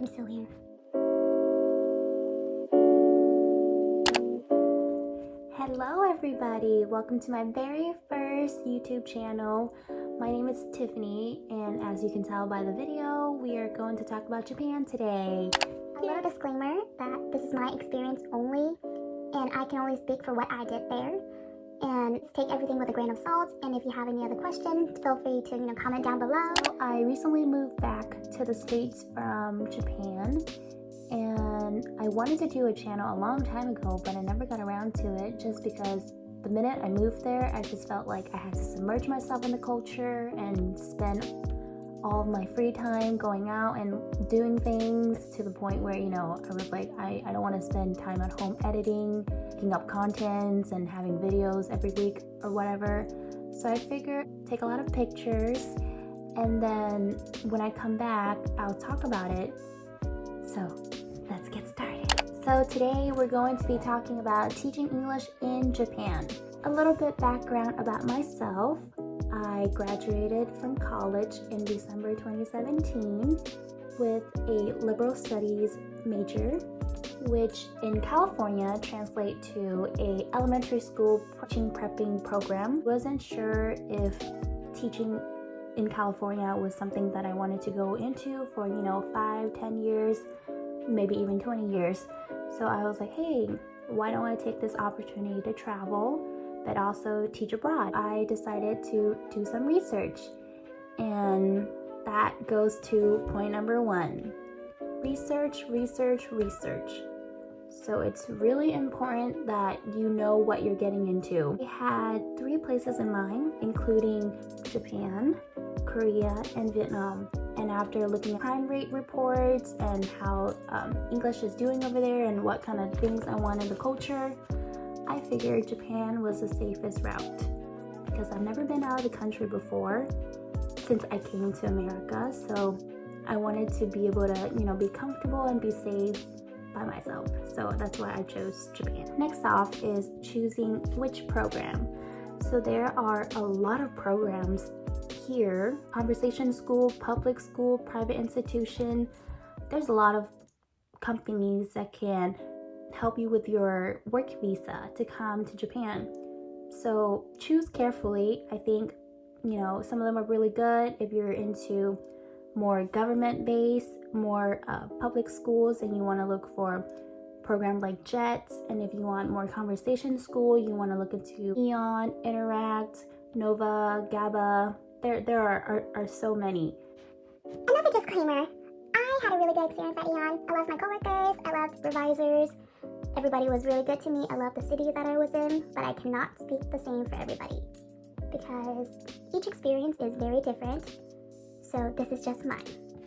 I'm still here. Hello everybody, welcome to my very first YouTube channel. My name is Tiffany, and as you can tell by the video, we are going to talk about Japan today. A little disclaimer that this is my experience only, and I can only speak for what I did there. And take everything with a grain of salt, and if you have any other questions, feel free to comment down below. So I recently moved back to the States from Japan, and I wanted to do a channel a long time ago, but I never got around to it just because the minute I moved there, I just felt like I had to submerge myself in the culture and spend all of my free time going out and doing things, to the point where, I was like, I don't want to spend time at home editing, picking up contents and having videos every week or whatever. So I figured take a lot of pictures, and then when I come back, I'll talk about it. So let's get started. So today we're going to be talking about teaching English in Japan. A little bit background about myself. I graduated from college in December 2017 with a liberal studies major, which in California translates to a elementary school teaching prepping program. Wasn't sure if teaching in California was something that I wanted to go into for 5-10 years, maybe even 20 years. So I was like, hey, why don't I take this opportunity to travel but also teach abroad? I decided to do some research, and that goes to point number 1. Research. So it's really important that you know what you're getting into. I had 3 places in mind, including Japan, Korea, and Vietnam. And after looking at crime rate reports and how English is doing over there and what kind of things I want in the culture, I figured Japan was the safest route because I've never been out of the country before since I came to America. So I wanted to be able to, be comfortable and be safe by myself. So that's why I chose Japan. Next off is choosing which program. So there are a lot of programs here: conversation school, public school, private institution. There's a lot of companies that can help you with your work visa to come to Japan. So choose carefully. I think, some of them are really good if you're into more government-based, more public schools, and you want to look for programs like JETS. And if you want more conversation school, you want to look into AEON, Interact, Nova, GABA. There are so many. Another disclaimer, I had a really good experience at AEON. I loved my coworkers, I loved supervisors. Everybody was really good to me. I loved the city that I was in, but I cannot speak the same for everybody because each experience is very different. So this is just mine.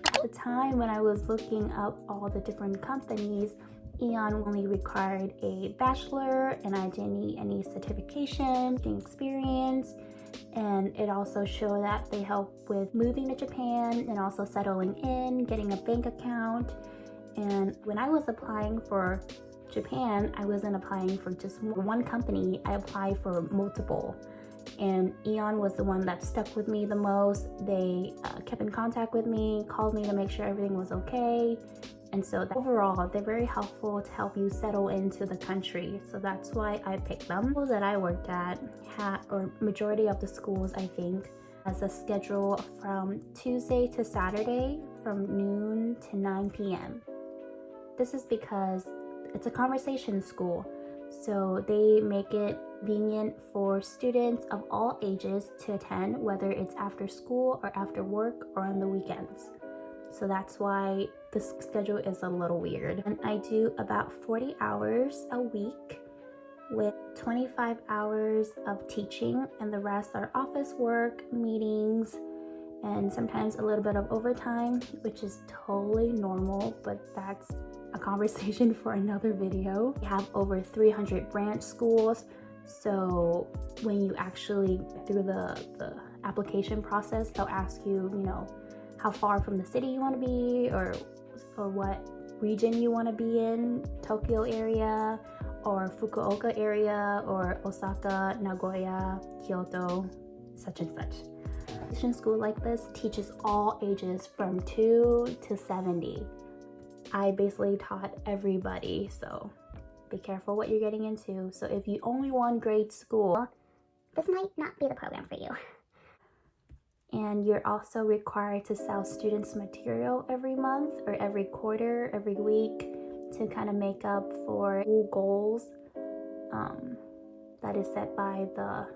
At the time when I was looking up all the different companies, AEON only required a bachelor, and I didn't need any certification, experience. And it also showed that they help with moving to Japan and also settling in, getting a bank account. And when I was applying for Japan, I wasn't applying for just one company. I applied for multiple. And AEON was the one that stuck with me the most. They kept in contact with me, called me to make sure everything was okay. And so overall, they're very helpful to help you settle into the country. So that's why I picked them. The schools that I worked at or majority of the schools, I think, has a schedule from Tuesday to Saturday from noon to 9 p.m. This is because it's a conversation school. So they make it convenient for students of all ages to attend, whether it's after school or after work or on the weekends. So that's why the schedule is a little weird. And I do about 40 hours a week with 25 hours of teaching, and the rest are office work, meetings, and sometimes a little bit of overtime, which is totally normal, but that's a conversation for another video. We have over 300 branch schools. So when you actually get through the application process, they'll ask you, how far from the city you want to be, or what region you want to be in, Tokyo area, or Fukuoka area, or Osaka, Nagoya, Kyoto, such and such. A school like this teaches all ages from 2 to 70. I basically taught everybody, so be careful what you're getting into. So if you only want grade school, this might not be the program for you. And you're also required to sell students material every month or every quarter, every week, to kind of make up for school goals that is set by the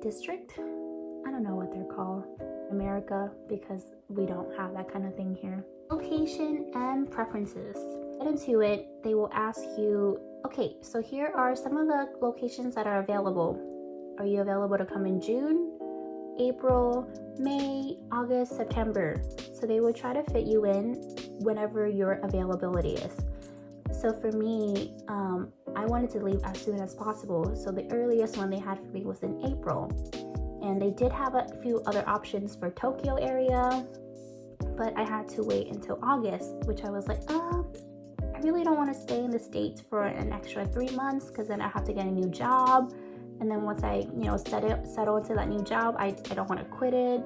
district. I don't know what they're called in America, because we don't have that kind of thing here. Location and preferences. Get into it, they will ask you, okay, so here are some of the locations that are available. Are you available to come in June, April, May, August, September? So they will try to fit you in whenever your availability is. So for me, I wanted to leave as soon as possible. So the earliest one they had for me was in April. And they did have a few other options for Tokyo area, but I had to wait until August, which I was like, I really don't want to stay in the States for an extra 3 months, because then I have to get a new job. And then once I, settle into that new job, I don't want to quit it.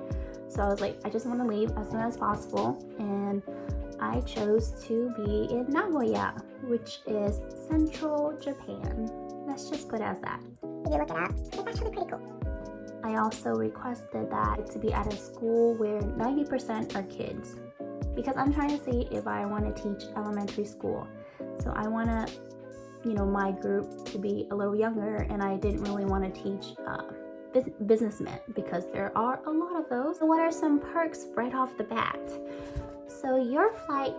So I was like, I just want to leave as soon as possible. And I chose to be in Nagoya, which is central Japan. Let's just put it as that. If you look it up, it's actually pretty cool. I also requested that to be at a school where 90% are kids, because I'm trying to see if I want to teach elementary school. So I want to, my group to be a little younger, and I didn't really want to teach businessmen, because there are a lot of those. So what are some perks right off the bat? So your flight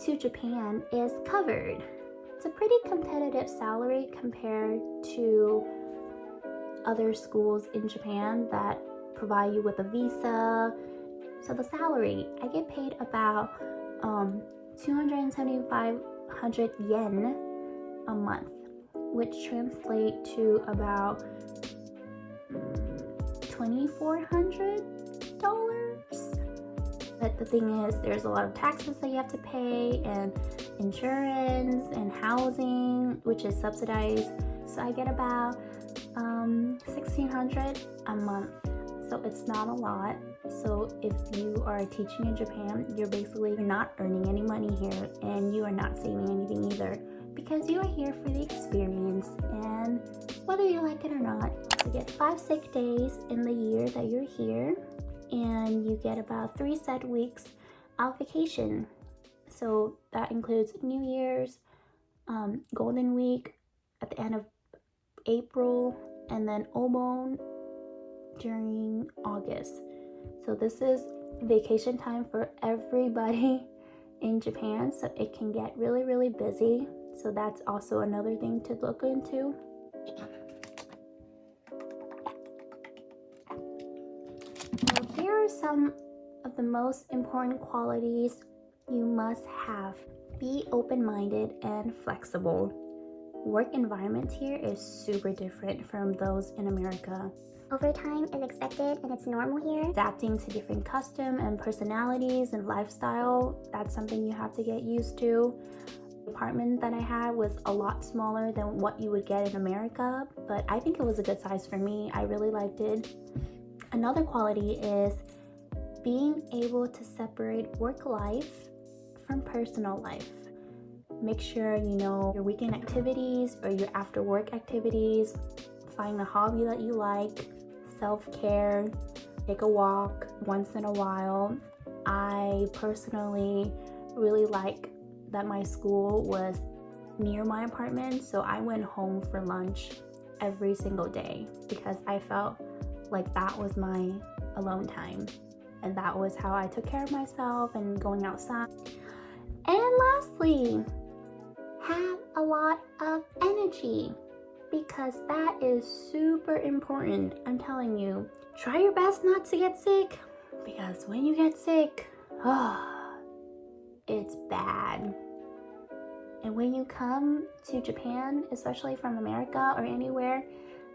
to Japan is covered. It's a pretty competitive salary compared to other schools in Japan that provide you with a visa. So the salary, I get paid about 2,700 yen a month, which translate to about $2,400. But the thing is, there's a lot of taxes that you have to pay, and insurance and housing, which is subsidized. So I get about $1,600 a month. So it's not a lot. So if you are teaching in Japan, you're basically not earning any money here, and you are not saving anything either, because you are here for the experience. And whether you like it or not, you get 5 sick days in the year that you're here, and you get about 3 set weeks of vacation. So that includes New Year's, Golden Week at the end of April, and then Obon during August. So this is vacation time for everybody in Japan, so it can get really, really busy. So that's also another thing to look into. So here are some of the most important qualities you must have. Be open-minded and flexible. Work environment here is super different from those in America. Overtime is expected, and it's normal here. Adapting to different custom and personalities and lifestyle, that's something you have to get used to. The apartment that I had was a lot smaller than what you would get in America, but I think it was a good size for me. I really liked it. Another quality is being able to separate work life from personal life. Make sure you know your weekend activities or your after work activities. Find a hobby that you like, self-care, take a walk once in a while. I personally really like that my school was near my apartment, so I went home for lunch every single day, because I felt like that was my alone time, and that was how I took care of myself and going outside. And lastly, have a lot of energy, because that is super important. I'm telling you, try your best not to get sick, because when you get sick, it's bad. And when you come to Japan, especially from America or anywhere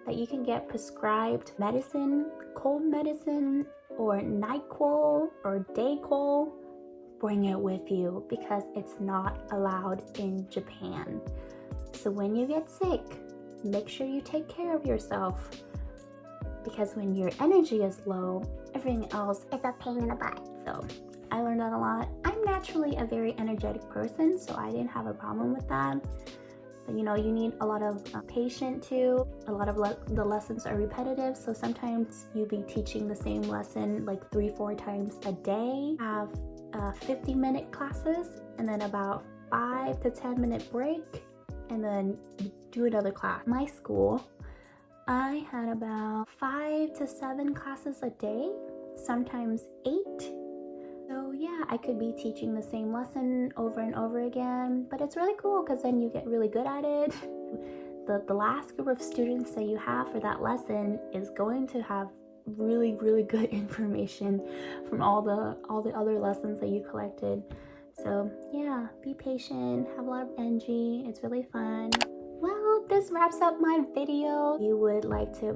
that you can get prescribed medicine, cold medicine, or NyQuil or Dayquil, bring it with you, because it's not allowed in Japan. So when you get sick, make sure you take care of yourself, because when your energy is low, everything else is a pain in the butt. So I learned that a lot. I'm I'm naturally a very energetic person, so I didn't have a problem with that. But you need a lot of patience too. A lot of the lessons are repetitive, so sometimes you'll be teaching the same lesson like 3-4 times a day. Have 50-minute classes and then about 5 to 10 minute break, and then you do another class. My school, I had about 5 to 7 classes a day, sometimes 8. So yeah, I could be teaching the same lesson over and over again, but it's really cool because then you get really good at it. The last group of students that you have for that lesson is going to have really, really good information from all the other lessons that you collected. So yeah, be patient, have a lot of energy, it's really fun. Well, this wraps up my video. If you would like to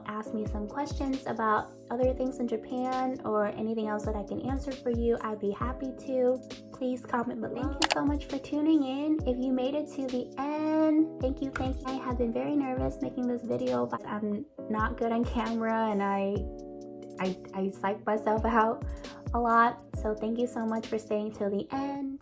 ask me some questions about other things in Japan or anything else that I can answer for you, I'd be happy to. Please comment below. Thank you so much for tuning in. If you made it to the end, thank you. I have been very nervous making this video, but I'm not good on camera and I psych myself out a lot. So thank you so much for staying till the end.